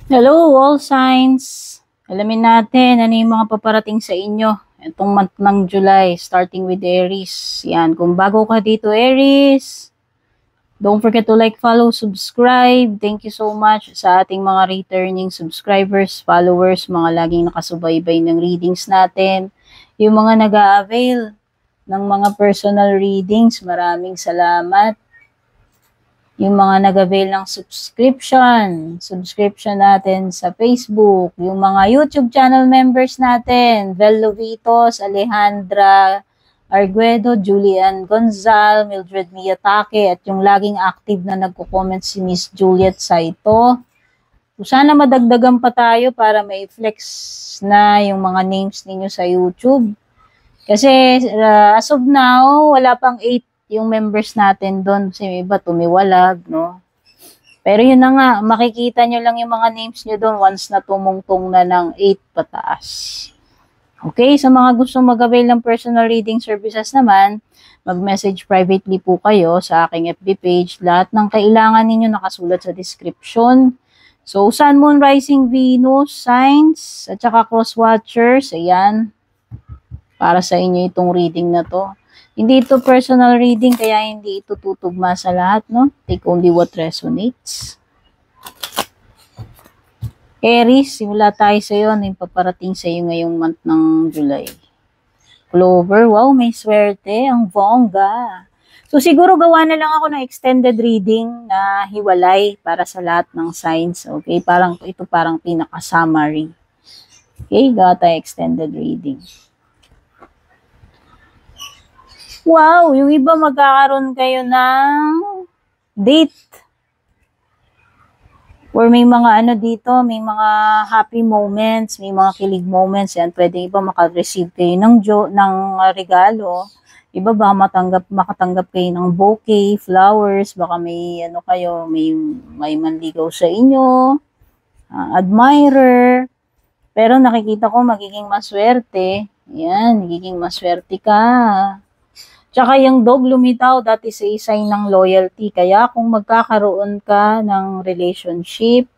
Hello, all signs. Alamin natin ano yung mga paparating sa inyo itong month ng July, starting with Aries. Yan, kung bago ka dito, Aries, don't forget to like, follow, subscribe. Thank you so much sa ating mga returning subscribers, followers, mga laging nakasubaybay ng readings natin. Yung mga nag-a-avail ng mga personal readings, maraming salamat. Yung mga nag-avail ng subscription natin sa Facebook, yung mga YouTube channel members natin, Vel Lovitos, Alejandra Arguedo, Julian Gonzal, Mildred Miyatake, at yung laging active na nagko-comment si Miss Juliet Saito. So, sana madagdagan pa tayo para may-flex na yung mga names ninyo sa YouTube. Kasi as of now, wala pang 8 yung members natin doon. Kasi may iba tumiwalag, no? Pero yun na nga, makikita nyo lang yung mga names nyo doon once na tumungtong na ng 8 pataas. Okay, sa mga gustong mag-avail ng personal reading services naman, mag-message privately po kayo sa aking FB page. Lahat ng kailangan ninyo nakasulat sa description. So, Sun, Moon, Rising, Venus, signs, at saka cross watchers, ayan. Para sa inyo itong reading na to. Hindi ito personal reading, kaya hindi ito tutugma sa lahat, no? Take only what resonates. Aries, simula tayo sa iyo. Ano yung paparating sa iyo ngayong month ng July? Clover, wow, may swerte. Ang bongga. So, siguro gawa na lang ako ng extended reading na hiwalay para sa lahat ng signs. Okay, ito parang pinaka-summary. Okay, gawa tayo extended reading. Wow, yung iba magkakaroon kayo ng date. Or may mga dito, may mga happy moments, may mga kilig moments. Yan, pwede iba maka-receive kayo ng regalo. Iba ba makatanggap kayo ng bouquet, flowers, baka may kayo, may manligaw sa inyo, admirer. Pero nakikita ko magiging maswerte. Yan, magiging maswerte ka. Tsaka yung dog lumitaw, that is a sign ng loyalty. Kaya kung magkakaroon ka ng relationship,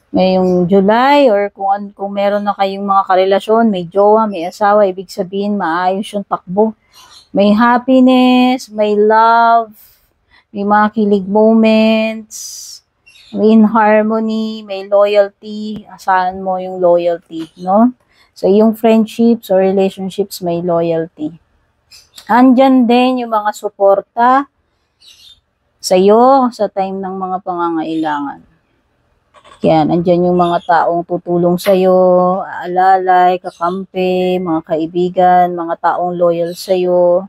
ngayong July, or kung meron na kayong mga karelasyon, may jowa, may asawa, ibig sabihin maayos yung takbo. May happiness, may love, may mga kilig moments, may in harmony, may loyalty. Asahan mo yung loyalty, no? So, yung friendships or relationships, may loyalty. Andyan din yung mga suporta sa iyo sa time ng mga pangangailangan. Yan, andyan yung mga taong tutulong sa iyo, aalalay, kakampi, mga kaibigan, mga taong loyal sa iyo.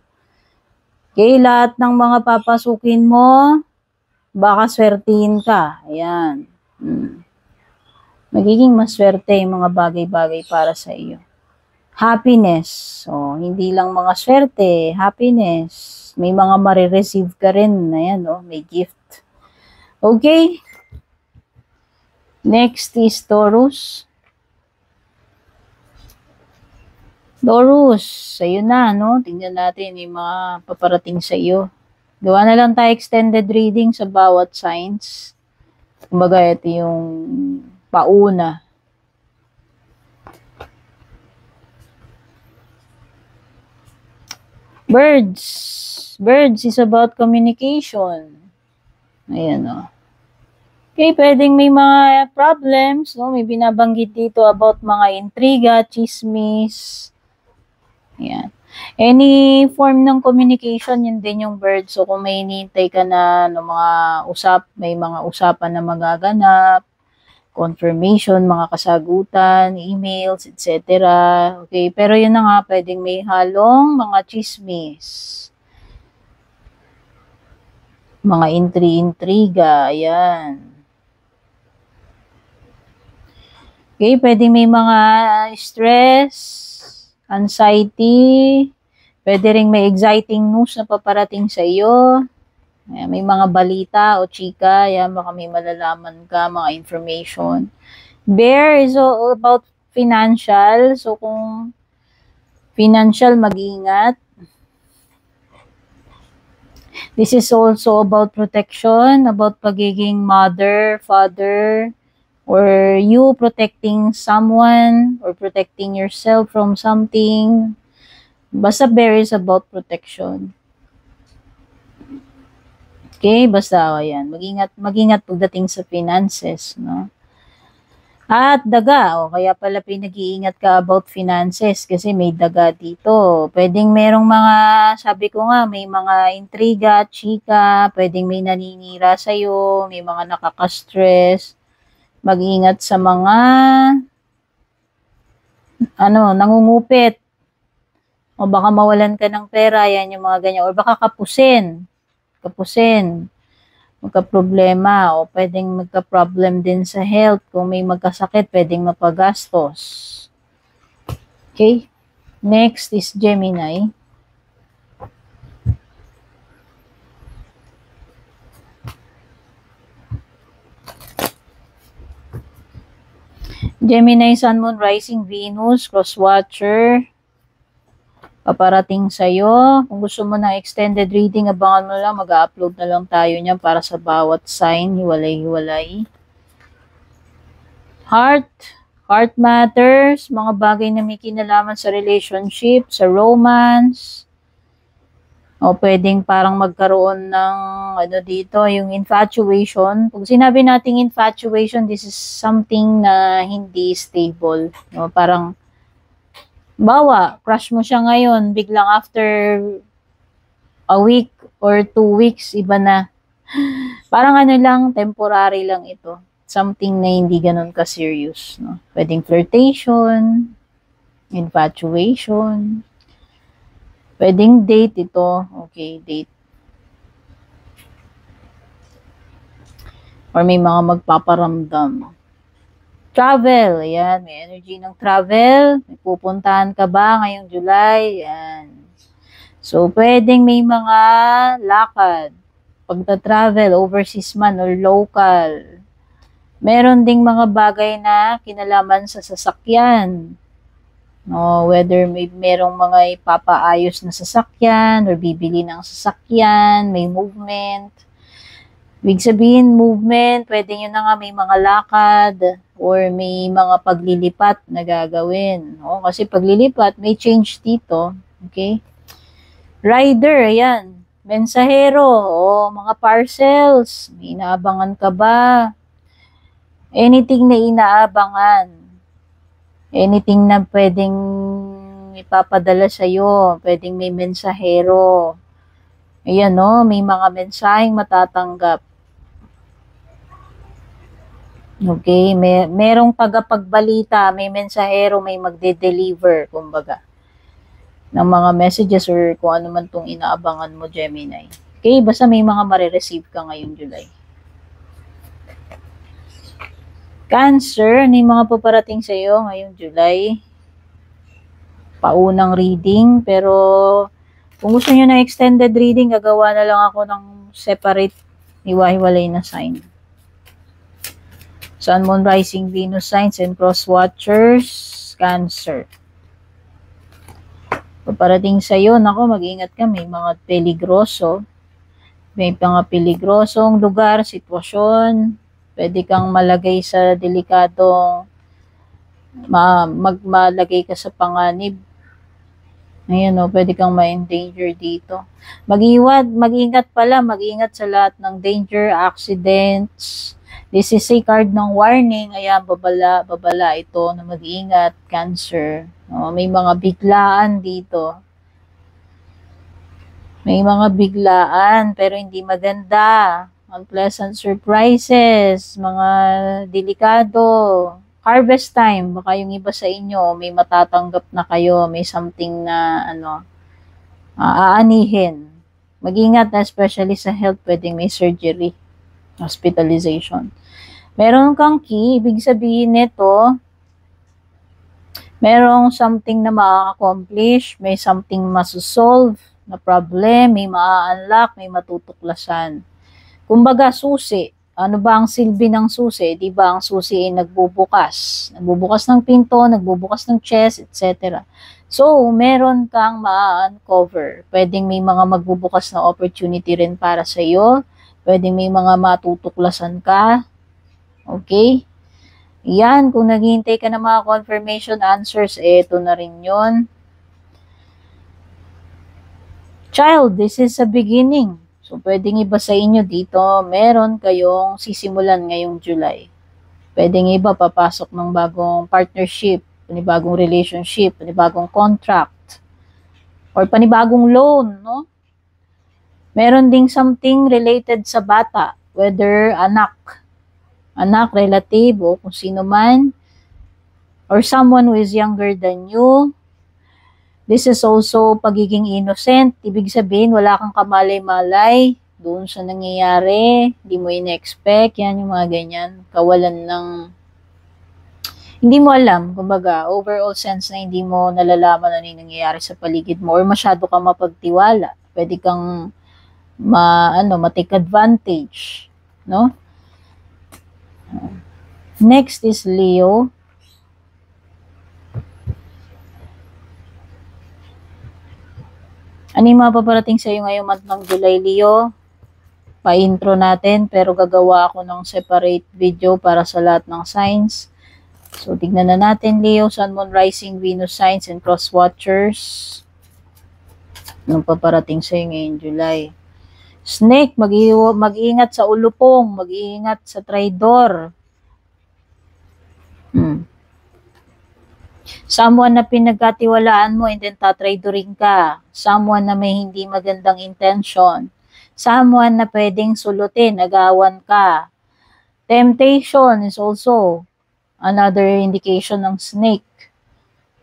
Okay, lahat ng mga papasukin mo, baka swertihin ka. Ayan. Magiging maswerte yung mga bagay-bagay para sa iyo. Happiness. So, hindi lang mga swerte, happiness. May mga marireceive ka rin. Ayan, may gift. Okay. Next is Taurus. Taurus, sa'yo na, no? Tingnan natin yung mga paparating sa iyo. Gawa na lang tayo extended reading sa bawat signs. Kumbaga, ito yung pauna. Birds. Birds is about communication. Ayan, Okay, pwedeng may mga problems, no? May binabanggit dito about mga intriga, chismis. Ayan. Any form ng communication, yun din yung bird. So, kung may hinihintay ka na may mga usapan na magaganap, confirmation, mga kasagutan, emails, etc. Okay, pero yun na nga, pwedeng may halong mga chismis. Mga intriga, ayan. Okay, pwedeng may mga stress, anxiety, pwede ring may exciting news na paparating sa iyo. Ayan, may mga balita o chika, ayan, baka may malalaman ka, mga information. Bear is all about financial. So, kung financial, mag-ingat. This is also about protection, about pagiging mother, father, or you protecting someone or protecting yourself from something. Basta bear is about protection. Okay, basta ayan, mag-ingat pagdating sa finances, no? At daga, kaya pala pinag-iingat ka about finances kasi may daga dito. Pwedeng merong mga, sabi ko nga, may mga intriga, chika, pwedeng may naninira sa'yo, may mga nakaka-stress. Mag-ingat sa mga, nangungupit. O baka mawalan ka ng pera, yan yung mga ganyan. O baka kapusin. Magka-problema o pwedeng magka-problem din sa health. Kung may magkasakit, pwedeng mapagastos. Okay? Next is Gemini. Gemini, Sun, Moon, Rising, Venus, Cross-Watcher. Paparating sa'yo. Kung gusto mo ng extended reading, abangan mo lang. Mag-upload na lang tayo niyan para sa bawat sign. Hiwalay-hiwalay. Heart matters. Mga bagay na may kinalaman sa relationship, sa romance. O pwedeng parang magkaroon ng dito, yung infatuation. Pag sinabi nating infatuation, this is something na hindi stable. No? Parang crush mo siya ngayon, biglang after a week or 2 weeks, iba na. Parang lang, temporary lang ito. Something na hindi ganun ka-serious. No? Pwedeng flirtation, infatuation, pwedeng date ito. Okay, date. Or may mga magpaparamdam. Travel, ayan, may energy ng travel. May pupuntahan ka ba ngayong July? Ayan. So, pwedeng may mga lakad. Pagta-travel, overseas man or local. Meron ding mga bagay na kinalaman sa sasakyan. No, whether merong mga ipapaayos na sasakyan or bibili ng sasakyan, may movement. Ibig sabihin, movement, pwede nyo na nga may mga lakad or may mga paglilipat na gagawin. No? Kasi paglilipat, may change dito. Okay? Rider, ayan. Mensahero, mga parcels. May inaabangan ka ba? Anything na inaabangan. Anything na pwedeng ipapadala sa'yo. Pwedeng may mensahero. Ayan, no? May mga mensaheng matatanggap. Okay, merong tagapagbalita, may mensahero, may magde-deliver, kumbaga, ng mga messages or kung ano man itong inaabangan mo, Gemini. Okay, basta may mga marireceive ka ngayong July. Cancer, ano yung mga paparating sa iyo ngayong July? Paunang reading, pero kung gusto nyo na extended reading, gagawa na lang ako ng separate, hiwa-hiwalay na sign. Sun, Moon, Rising, Venus signs and cross-watchers, Cancer. Paparating sa'yo, mag-ingat ka, may mga peligroso. May mga peligrosong lugar, sitwasyon. Pwede kang malagay sa delikadong, malagay ka sa panganib. Ayan, pwede kang ma-endanger dito. Mag-ingat sa lahat ng danger, accidents. This is a card ng warning. Ayan, babala ito na mag-ingat, Cancer. May mga biglaan dito. May mga biglaan, pero hindi maganda. Unpleasant surprises, mga delikado. Harvest time, baka yung iba sa inyo, may matatanggap na kayo, may something na, aanihin. Mag-ingat na, especially sa health, pwedeng may surgery, hospitalization. Meron kang key, ibig sabihin nito, merong something na ma-accomplish, may something masosolve na problem, may ma-unlock, may matutuklasan. Kumbaga, susi. Ano ba ang silbi ng susi? Di ba ang susi ay nagbubukas? Nagbubukas ng pinto, nagbubukas ng chest, etc. So, meron kang ma-uncover. Pwedeng may mga magbubukas na opportunity rin para sa iyo. Pwedeng may mga matutuklasan ka. Okay? Yan, kung naghihintay ka ng mga confirmation answers, eto na rin yun. Child, this is a beginning. So, pwedeng iba sa inyo dito, meron kayong sisimulan ngayong July. Pwedeng iba papasok ng bagong partnership, panibagong relationship, panibagong contract, or panibagong loan, no? Meron ding something related sa bata, whether anak, relative, o kung sino man, or someone who is younger than you. This is also pagiging innocent. Ibig sabihin, wala kang kamalay-malay doon sa nangyayari. Hindi mo in-expect. Yan yung mga ganyan. Kawalan ng... Hindi mo alam. Kumbaga, overall sense na hindi mo nalalaman ano yung nangyayari sa paligid mo or masyado kang mapagtiwala. Pwede kang ma-take advantage. No? Next is Leo. Ano yung mga paparating sa iyo ngayong month ng July, Leo? Pa-intro natin, pero gagawa ako ng separate video para sa lahat ng signs. So, tignan na natin, Leo, Sun, Moon, Rising, Venus, signs, and cross watchers. Anong paparating sa iyo ngayong July? Snake, mag-iingat sa ulupong, mag-iingat sa traidor. Someone na pinagkatiwalaan mo and then tatraidoring ka. Someone na may hindi magandang intention. Someone na pwedeng sulutin, agawan ka. Temptation is also another indication ng snake.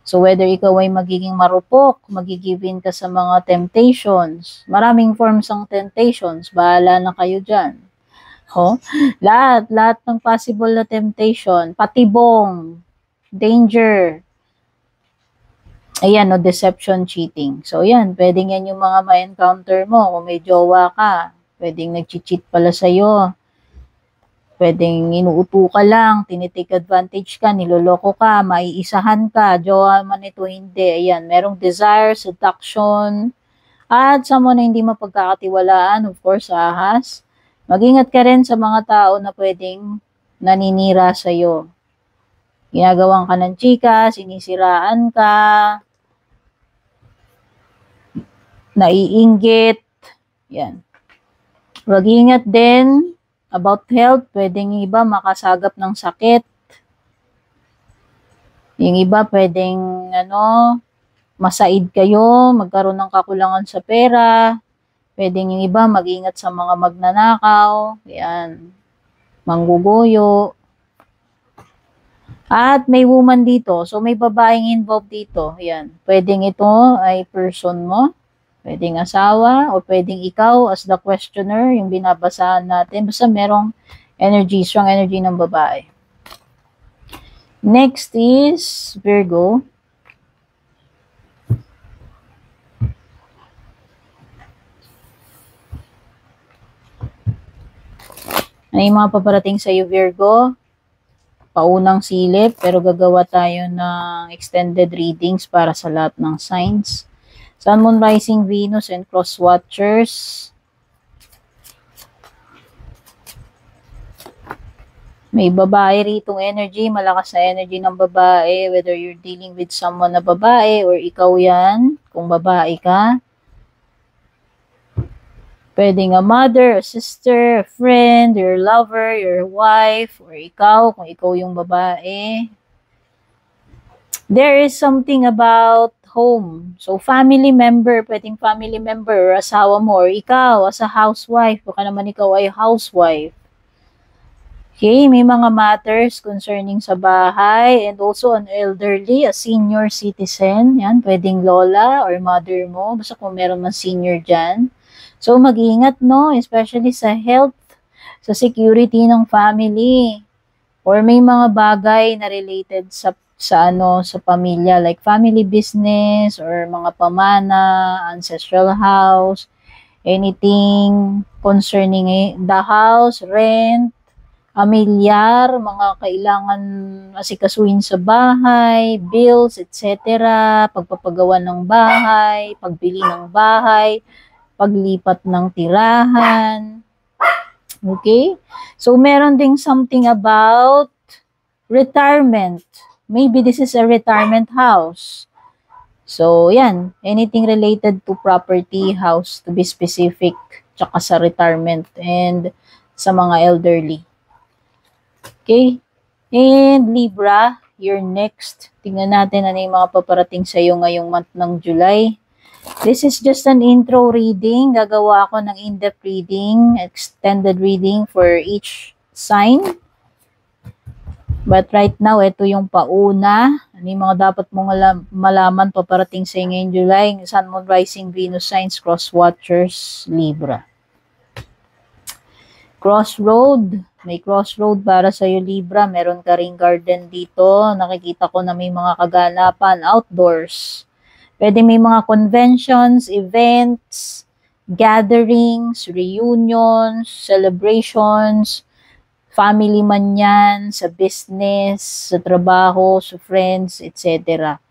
So whether ikaw ay magiging marupok, magigivin ka sa mga temptations. Maraming forms ng temptations. Bahala na kayo dyan. Lahat ng possible na temptation. Patibong, danger, ayan, no, deception, cheating. So, yan, pwedeng yan yung mga ma-encounter mo. Kung may jowa ka, pwedeng nag-cheat pala sa'yo. Pwedeng inuuto ka lang, tinitake advantage ka, niloloko ka, maiisahan ka, jowa man ito, hindi. Ayan, merong desire, seduction, at someone na hindi mapagkakatiwalaan, of course, ahas. Mag-ingat ka rin sa mga tao na pwedeng naninira sa'yo. Ginagawan ka ng chika, sinisiraan ka, naiinggit. Yan. Mag-ingat din about health. Pwedeng iba makasagap ng sakit. Yung iba pwedeng masaid kayo, magkaroon ng kakulangan sa pera. Pwedeng yung iba mag-ingat sa mga magnanakaw. Yan. Mangguguyo. At may woman dito. So may babaeng involved dito. Yan. Pwedeng ito ay person mo. Pwedeng asawa o pwedeng ikaw as the questioner, yung binabasahan natin. Basta merong energy, strong energy ng babae. Next is Virgo. Ano yung mga paparating sa iyo, Virgo? Paunang silip, pero gagawa tayo ng extended readings para sa lahat ng signs. Sun, Moon, Rising, Venus, and cross watchers. May babae ritong energy, malakas na energy ng babae, whether you're dealing with someone na babae or ikaw yan, kung babae ka. Pwedeng a mother, a sister, a friend, your lover, your wife, or ikaw, kung ikaw yung babae. There is something about home. So, family member, pwedeng family member, or asawa mo, or ikaw, as a housewife, baka naman ikaw ay housewife. Okay, may mga matters concerning sa bahay, and also an elderly, a senior citizen, yan, pwedeng lola or mother mo, basta kung meron man senior dyan. So, mag-ingat, no, especially sa health, sa security ng family, or may mga bagay na related sa pamilya, like family business or mga pamana, ancestral house, anything concerning the house, rent, amilyar, mga kailangan asikasuhin sa bahay, bills, etc., pagpapagawa ng bahay, pagbili ng bahay, paglipat ng tirahan. Okay? So, meron ding something about retirement. Maybe this is a retirement house. So, yan. Anything related to property, house, to be specific, tsaka sa retirement, and sa mga elderly. Okay? And Libra, you're next. Tingnan natin ano yung mga paparating sa iyo ngayong month ng July. This is just an intro reading. Gagawa ako ng in-depth reading, extended reading for each sign. But right now, ito yung pauna. Ano yung mga dapat mong malaman paparating sa ngayong July? Sun, Moon, Rising, Venus signs, Cross Watchers, Libra. Crossroad. May crossroad para sa iyo, Libra. Meron ka ring garden dito. Nakikita ko na may mga kaganapan outdoors. Pwede may mga conventions, events, gatherings, reunions, celebrations, family man yan, sa business, sa trabaho, sa friends, etc.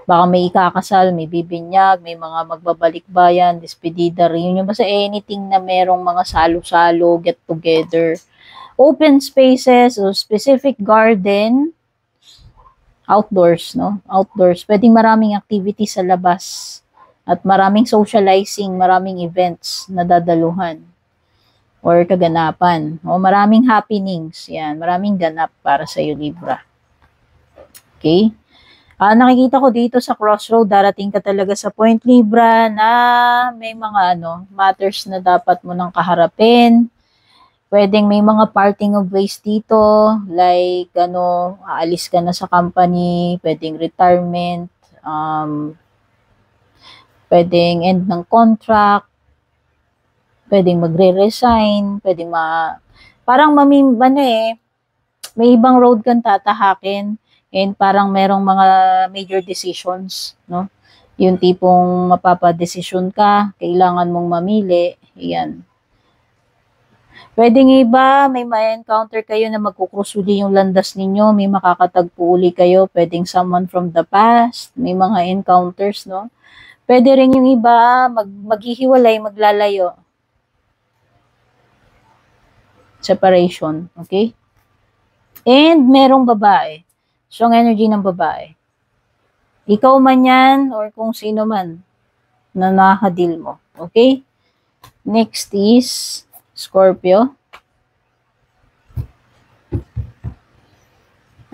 Baka may ikakasal, may bibinyag, may mga magbabalik-bayan, despedida, reunion, basta anything na merong mga salo-salo, get-together. Open spaces, o specific garden, outdoors, no? Outdoors. Pwedeng maraming activity sa labas at maraming socializing, maraming events na dadaluhan or kaganapan. O maraming happenings. Yan, maraming ganap para sa iyo, Libra. Okay? Nakikita ko dito sa crossroad, darating ka talaga sa point, Libra, na may mga matters na dapat mo nang kaharapin. Pwedeng may mga parting of ways dito, like aalis ka na sa company, pwedeng retirement, pwedeng end ng contract, pwedeng magre-resign, pwedeng parang may ibang road kang tatahakin, and parang merong mga major decisions, no? Yung tipong mapapadesisyon ka, kailangan mong mamili, yan. Pwedeng iba, may ma-encounter kayo na magkukrusuli yung landas ninyo, may makakatagpo uli kayo, pwedeng someone from the past, may mga encounters, no? Pwede rin yung iba, maghihiwalay, maglalayo. Separation, okay? And merong babae. Strong energy ng babae. Ikaw man yan, or kung sino man na nakakadil mo, okay? Next is Scorpio.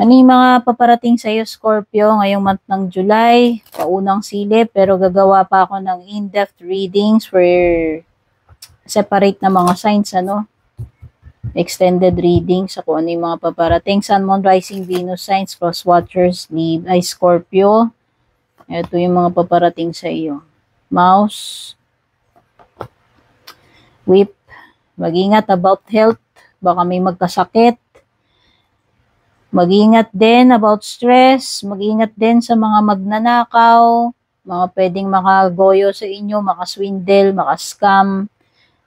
Ano yung mga paparating sa iyo, Scorpio, ngayong month ng July? Paunang silip, pero gagawa pa ako ng in-depth readings for separate na mga signs, extended readings sa kung ano yung mga paparating. Sun, Moon, Rising, Venus signs, Cross Watchers, Scorpio. Ito yung mga paparating sa iyo. Mouse, Whip. Mag-ingat about health. Baka may magkasakit. Mag-ingat din about stress. Mag-ingat din sa mga magnanakaw. Mga pwedeng makagoyo sa inyo, makaswindle, makascam.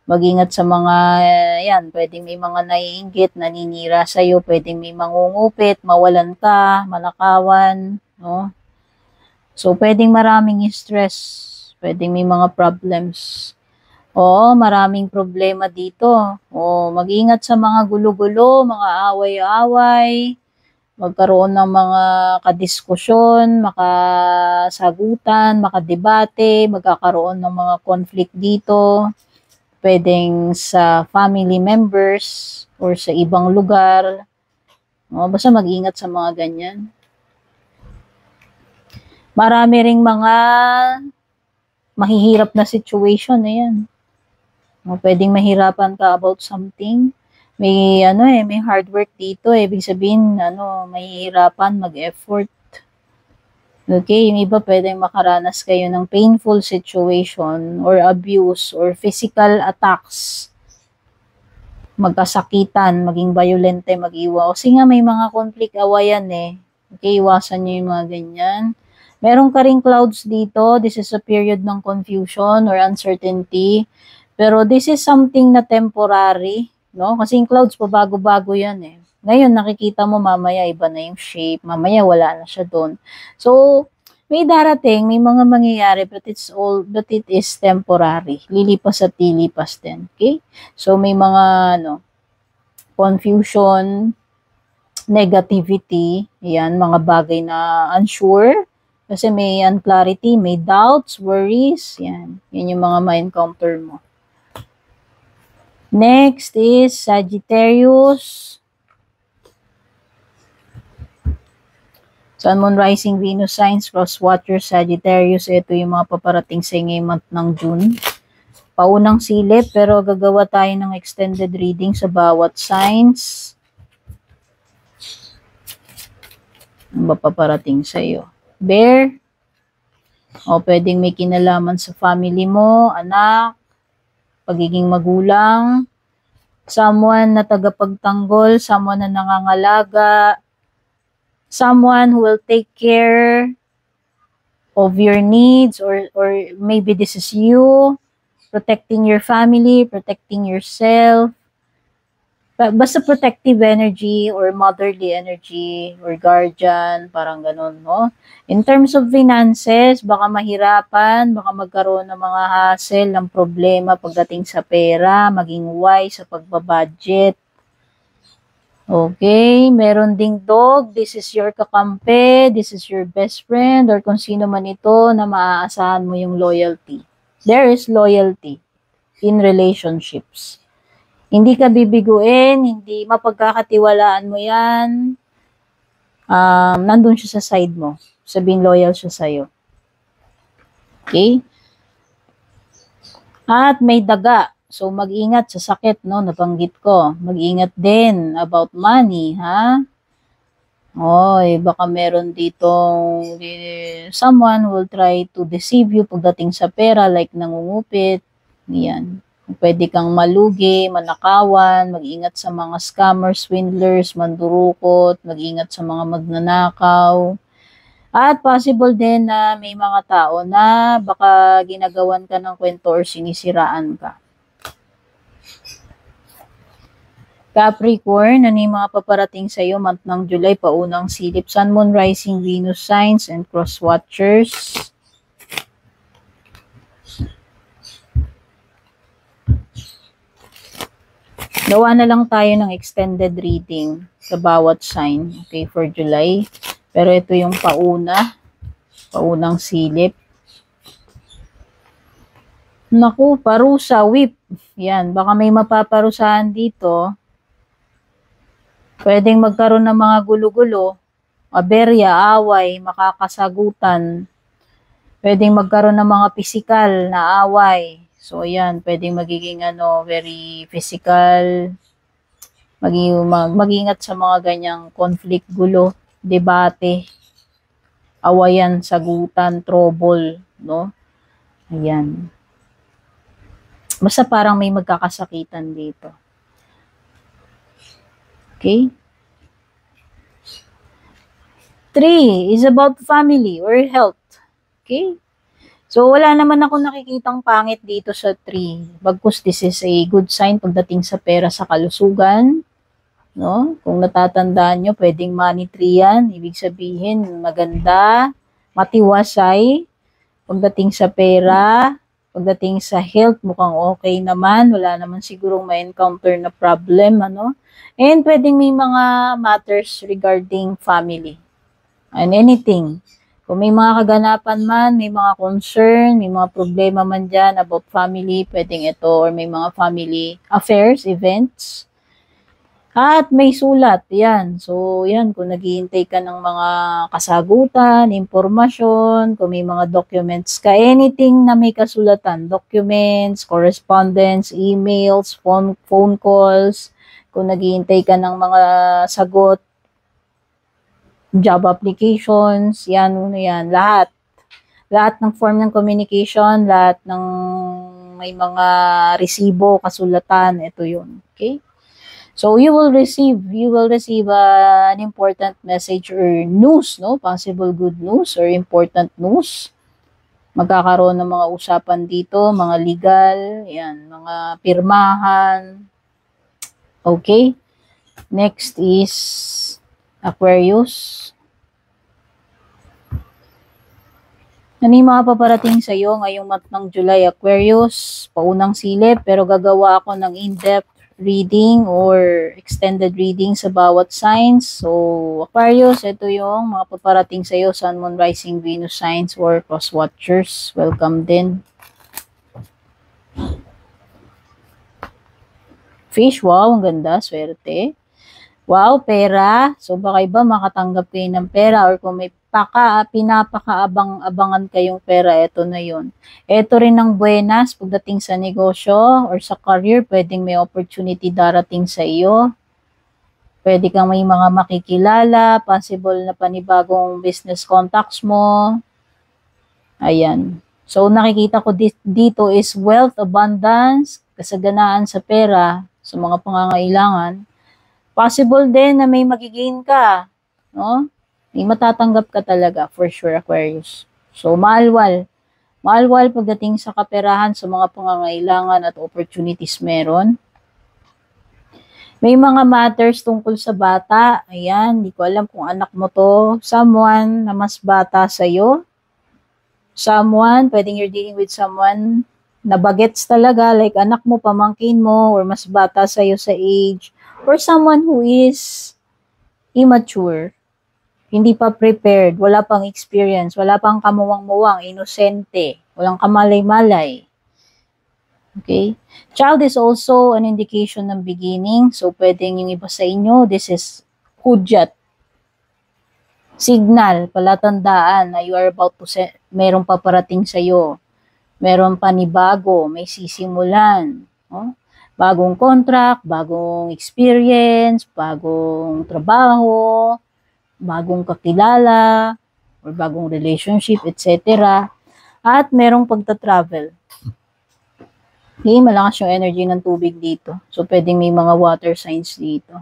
Mag-ingat sa mga, pwedeng may mga naiinggit, naninira sa'yo, pwedeng may mangungupit, mawalan ka, manakawan, no? So, pwedeng maraming stress, pwedeng may mga problems. Oo, maraming problema dito. Mag-ingat sa mga gulo-gulo, mga away-away, magkaroon ng mga kadiskusyon, makasagutan, makadebate, magkakaroon ng mga conflict dito. Pwedeng sa family members or sa ibang lugar. Basta mag-ingat sa mga ganyan. Marami ring mga mahihirap na situation na yan. Pwedeng mahirapan ka about something. May may hard work dito. Ibig sabihin, mahihirapan, mag-effort. Okay, yung iba pwedeng makaranas kayo ng painful situation or abuse or physical attacks. Magkasakitan, maging violente, mag-iwa. Kasi nga may mga conflict awayan Okay, iwasan nyo yung mga ganyan. Meron ka ring clouds dito. This is a period ng confusion or uncertainty. Pero this is something na temporary, no? Kasi yung clouds pa bago-bago yan Ngayon, nakikita mo mamaya iba na yung shape, mamaya wala na siya doon. So, may darating, may mga mangyayari, but it is temporary. Lilipas at lilipas din. Okay? So, may mga, confusion, negativity. Yan, mga bagay na unsure. Kasi may unclarity, may doubts, worries. Yan. Yan yung mga ma-encounter mo. Next is Sagittarius. Sun, Moon, Rising, Venus signs, cross watcher, Sagittarius. Ito yung mga paparating sa ngayong month ng June. Paunang silip, pero gagawa tayo ng extended reading sa bawat signs. Ano ba paparating sa iyo? Bear. O pwedeng may kinalaman sa family mo, anak, pagiging magulang, someone na tagapagtanggol, someone na nangangalaga, someone who will take care of your needs, or maybe this is you, protecting your family, protecting yourself. Basta protective energy or motherly energy or guardian, parang ganun, no? In terms of finances, baka mahirapan, baka magkaroon ng mga hassle, ng problema pagdating sa pera, maging wise sa pagbabudget. Okay, meron ding dog, this is your kakampi, this is your best friend, or kung sino man ito na maaasahan mo yung loyalty. There is loyalty in relationships. Hindi ka bibiguin, hindi mapagkakatiwalaan mo yan. Nandun siya sa side mo. Sabihin loyal siya sa'yo. Okay? At may daga. So, mag-ingat sa sakit, no? Nabanggit ko. Mag-ingat din about money, ha? Oy, baka meron ditong someone will try to deceive you pagdating sa pera, like nangungupit. Yan. Pwede kang malugi, manakawan, mag-ingat sa mga scammers, swindlers, mandurukot, mag-ingat sa mga magnanakaw. At possible din na may mga tao na baka ginagawan ka ng kwento or sinisiraan ka. Capricorn, ano yung mga paparating sa iyo month ng July, paunang silip, Sun, Moon, Rising, Venus signs, and cross watchers. Gawa na lang tayo ng extended reading sa bawat sign, okay, for July. Pero ito yung paunang silip. Naku, parusa, whip. Yan, baka may mapaparusahan dito. Pwedeng magkaroon ng mga gulo-gulo, aberya, away, makakasagutan. Pwedeng magkaroon ng mga pisikal na away. So, ayan, pwedeng magiging very physical. Mag-ingat sa mga ganyang conflict, gulo, debate, awayan, sagutan, trouble, no? Ayan. Basta parang may magkakasakitan dito. Okay? 3 is about family or health. Okay? So, wala naman ako nakikitang pangit dito sa 3. Bagkus, this is a good sign pagdating sa pera sa kalusugan. No? Kung natatandaan nyo, pwedeng money tree yan. Ibig sabihin, maganda, matiwasay. Pagdating sa pera, pagdating sa health, mukhang okay naman. Wala naman sigurong ma-encounter na problem. And pwedeng may mga matters regarding family. And anything. Kung may mga kaganapan man, may mga concern, may mga problema man dyan about family, pwedeng ito, or may mga family affairs, events. At may sulat, yan. So, yan, kung naghihintay ka ng mga kasagutan, impormasyon, kung may mga documents ka, anything na may kasulatan, documents, correspondence, emails, phone calls, kung naghihintay ka ng mga sagot, job applications, yan, lahat. Lahat ng form ng communication, lahat ng may mga resibo, kasulatan, ito yun. Okay? So, you will receive an important message or news, no? Possible good news or important news. Magkakaroon ng mga usapan dito, mga legal, yan, mga pirmahan. Okay? Next is Aquarius. Ano yung mga paparating sa'yo ngayong month ng July, Aquarius? Paunang silip, pero gagawa ako ng in-depth reading or extended reading sa bawat signs. So, Aquarius, ito yung mga paparating sa iyo, Sun, Moon, Rising, Venus signs or cross watchers. Welcome din. Fish, wow, ang ganda, swerte. Wow, pera. So, baka iba makatanggap kayo ng pera or kung may pinapakaabang-abangan kayong pera, ito na yun. Ito rin ang buenas pagdating sa negosyo or sa career, pwedeng may opportunity darating sa iyo. Pwede kang may mga makikilala, possible na panibagong business contacts mo. Ayan. So, nakikita ko dito is wealth, abundance, kasaganaan sa pera, sa mga pangangailangan. Possible din na may magigain ka, no? May matatanggap ka talaga, for sure, Aquarius. So, maalwal. Maalwal pagdating sa kaperahan, sa mga pangangailangan at opportunities meron. May mga matters tungkol sa bata. Ayan, hindi ko alam kung anak mo to. Someone na mas bata sa'yo. Someone, pwedeng you're dealing with someone na bagets talaga, like anak mo, pamangkin mo, or mas bata sa'yo sa age. Or someone who is immature, hindi pa prepared, wala pang experience, wala pang kamuwang-muwang, inosente, walang kamalay-malay. Okay? Child is also an indication ng beginning. So, pwedeng yung iba sa inyo, this is hudyat. Signal, palatandaan na you are about to merong paparating sa iyo. Meron panibago, may sisimulan. Oh? Bagong contract, bagong experience, bagong trabaho, bagong kakilala, or bagong relationship, etc. At merong pagta-travel. Okay, malakas yung energy ng tubig dito. So, pwedeng may mga water signs dito.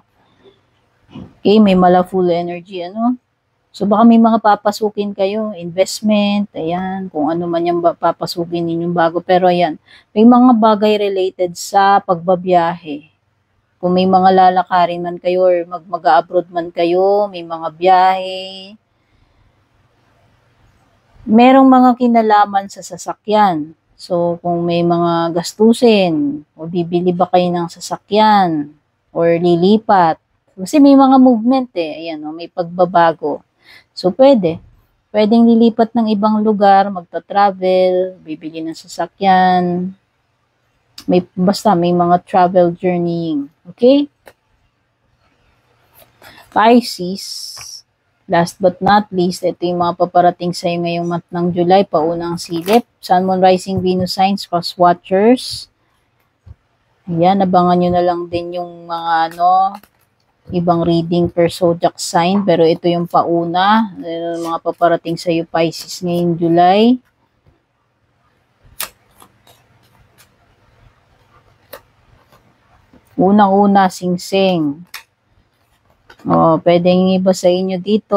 Okay, may full energy, ano? So, baka may mga papasukin kayo, investment, ayan, kung ano man yung papasukin ninyong bago. Pero ayan, may mga bagay related sa pagbabiyahe. Kung may mga lalakarin man kayo or mag-abroad man kayo, may mga biyahe. Merong mga kinalaman sa sasakyan. So, kung may mga gastusin, o bibili ba kayo ng sasakyan, or lilipat. Kasi may mga movement ayan, may pagbabago. So, pwedeng lilipat ng ibang lugar, magta-travel, bibili ng sasakyan, basta may mga travel journeying. Okay? Pisces, last but not least, ito yung mga paparating sa iyo ngayong month ng July, paunang silip. Sun, Moon, Rising, Venus signs, cross watchers. Ayan, abangan nyo na lang din yung mga ibang reading per zodiac sign, pero ito yung pauna, mga paparating sa iyo Pisces ngayong July. Unang-una, singsing. Pwedeng iba sa inyo dito,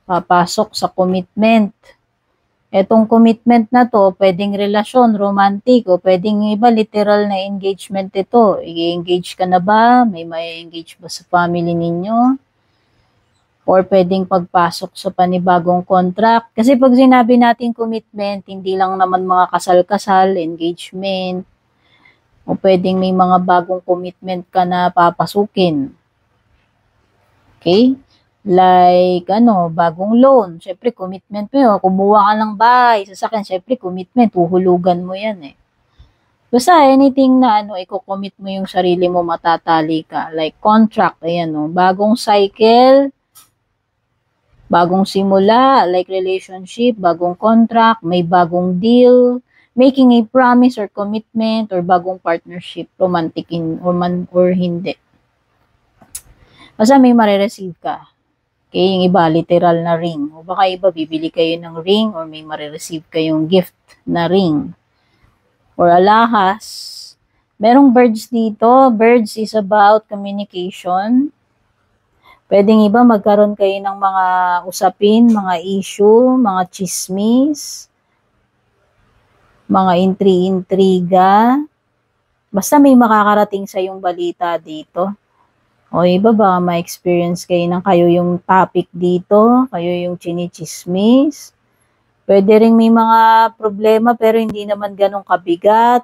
papasok sa commitment. Etong commitment na to, pwedeng relasyon, romantic, o pwedeng iba literal na engagement ito. I-engage ka na ba? May engage ba sa family ninyo? Or pwedeng pagpasok sa panibagong contract. Kasi pag sinabi natin commitment, hindi lang naman mga kasal-kasal, engagement, o pwedeng may mga bagong commitment ka na papasukin. Okay? Like, bagong loan. Siyempre, commitment mo yun. Kumuha ka ng bahay, sasakyan, siyempre, commitment. Uhulugan mo yan Basta, anything na, i-commit mo yung sarili mo, matatali ka. Like, contract, ayan, bagong cycle, bagong simula, like relationship, bagong contract, may bagong deal, making a promise or commitment, or bagong partnership, romantic or hindi. Basta may marireceive ka. Okay, yung iba, literal na ring. O baka iba, bibili kayo ng ring or may marireceive kayong gift na ring. Or alahas. Merong birds dito. Birds is about communication. Pwedeng iba, magkaroon kayo ng mga usapin, mga issue, mga chismis, mga intriga. Basta may makakarating sa yung balita dito. O iba ba, ma-experience kayo ng kayo yung topic dito, kayo yung chinichismis. Pwede rin may mga problema pero hindi naman ganun kabigat.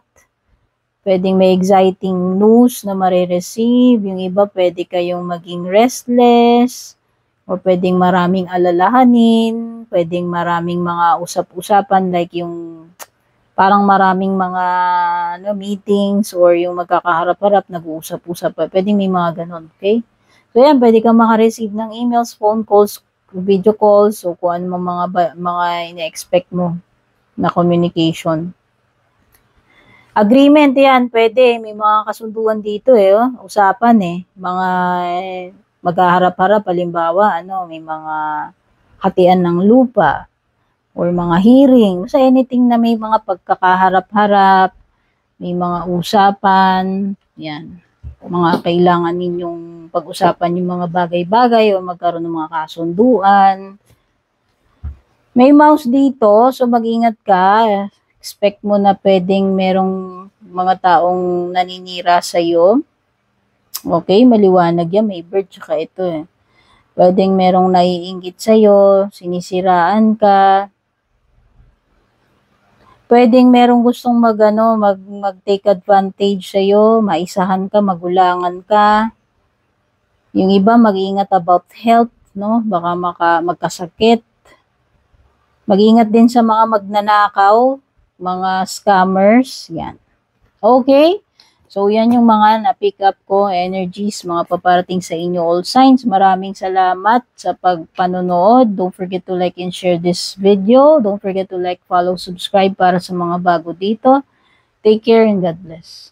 Pwedeng may exciting news na marireceive. Yung iba, pwede kayong maging restless. O pwedeng maraming alalahanin. Pwedeng maraming mga usap-usapan like yung parang maraming mga meetings or yung magkakaharap-harap, nag-uusap-usap pa. Pwedeng may mga ganon, okay? So yan, pwede kang makareceive ng emails, phone calls, video calls, o kung ano mga ina-expect mo na communication. Agreement yan, pwede. May mga kasunduan dito usapan Mga maghaharap-harap, halimbawa, may mga hatian ng lupa or mga hearing. Sa anything na may mga pagkakaharap-harap, may mga usapan, yan. Mga kailangan ninyong pag-usapan yung mga bagay-bagay o magkaroon ng mga kasunduan. May mouse dito, so mag-ingat ka. Expect mo na pwedeng merong mga taong naninira sa'yo. Okay, maliwanag yan. May bird, tsaka ito Pwedeng merong naiinggit sa'yo, sinisiraan ka. Pwedeng merong gustong mag-take advantage sa'yo, maisahan ka, magulangan ka. Yung iba, mag-ingat about health, Baka magkasakit. Mag-ingat din sa mga magnanakaw, mga scammers, yan. Okay? So, yan yung mga na-pick up ko, energies, mga paparating sa inyo, all signs. Maraming salamat sa pagpanonood. Don't forget to like and share this video. Don't forget to like, follow, subscribe para sa mga bago dito. Take care and God bless.